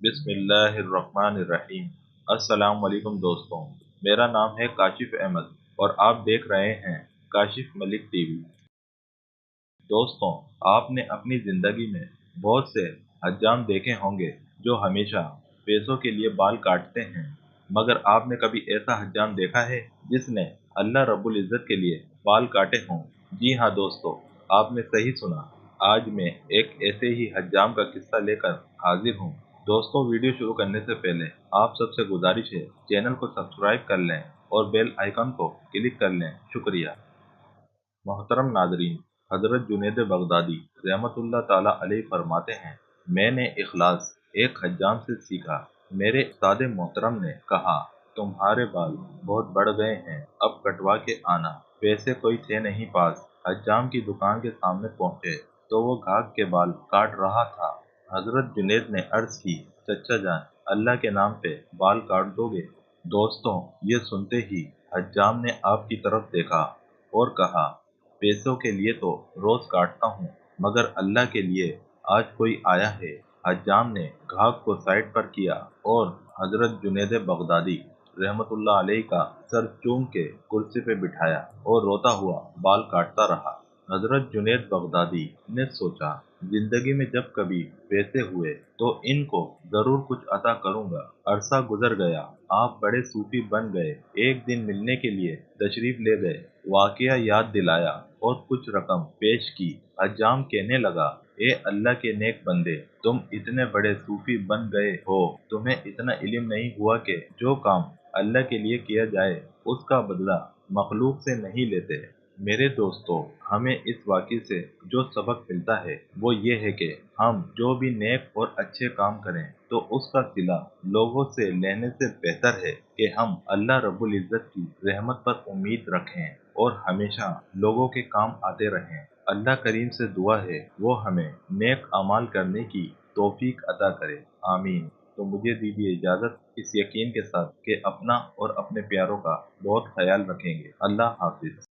بسم اللہ الرحمن الرحیم۔ السلام علیکم دوستوں، میرا نام ہے کاشف احمد اور آپ دیکھ رہے ہیں کاشف ملک ٹی وی۔ دوستوں، آپ نے اپنی زندگی میں بہت سے حجام دیکھے ہوں گے جو ہمیشہ پیسوں کے لیے بال کاٹتے ہیں، مگر آپ نے کبھی ایسا حجام دیکھا ہے جس نے اللہ رب العزت کے لیے بال کاٹے ہوں؟ جی ہاں دوستو، آپ نے صحیح سنا۔ آج میں ایک ایسے ہی حجام کا قصہ لے کر حاضر ہوں۔ دوستوں، ویڈیو شروع کرنے سے پہلے آپ سب سے گزارش ہے چینل کو سبسکرائب کر لیں اور بیل آئیکن کو کلک کر لیں۔ شکریہ۔ محترم ناظرین، حضرت جنید بغدادی رحمت اللہ تعالیٰ علیہ فرماتے ہیں، میں نے اخلاص ایک حجام سے سیکھا۔ میرے استاد محترم نے کہا، تمہارے بال بہت بڑھ گئے ہیں، اب کٹوا کے آنا۔ پیسے کوئی تھے نہیں پاس۔ حجام کی دکان کے سامنے پہنچے تو وہ گاہک کے بال کاٹ رہا تھا۔ حضرت جنید نے عرض کی، چچا جان، اللہ کے نام پہ بال کاٹ دو گے؟ دوستوں، یہ سنتے ہی حجام نے آپ کی طرف دیکھا اور کہا، پیسوں کے لیے تو روز کاٹتا ہوں، مگر اللہ کے لیے آج کوئی آیا ہے۔ حجام نے گاہک کو سائڈ پر کیا اور حضرت جنید بغدادی رحمت اللہ علیہ کا سر چوم کے کرسی پہ بٹھایا اور روتا ہوا بال کاٹتا رہا۔ حضرت جنید بغدادی نے سوچا، زندگی میں جب کبھی پیسے ہوئے تو ان کو ضرور کچھ عطا کروں گا۔ عرصہ گزر گیا، آپ بڑے صوفی بن گئے۔ ایک دن ملنے کے لیے تشریف لے گئے، واقعہ یاد دلایا اور کچھ رقم پیش کی۔ حجام کہنے لگا، اے اللہ کے نیک بندے، تم اتنے بڑے صوفی بن گئے ہو، تمہیں اتنا علم نہیں ہوا کہ جو کام اللہ کے لیے کیا جائے اس کا بدلہ مخلوق سے نہیں لیتے۔ میرے دوستو، ہمیں اس واقعے سے جو سبق ملتا ہے وہ یہ ہے کہ ہم جو بھی نیک اور اچھے کام کریں تو اس کا صلہ لوگوں سے لینے سے بہتر ہے کہ ہم اللہ رب العزت کی رحمت پر امید رکھیں اور ہمیشہ لوگوں کے کام آتے رہیں۔ اللہ کریم سے دعا ہے وہ ہمیں نیک اعمال کرنے کی توفیق عطا کرے، آمین۔ تو مجھے دیجیے اجازت، اس یقین کے ساتھ کہ اپنا اور اپنے پیاروں کا بہت خیال رکھیں گے۔ اللہ حافظ۔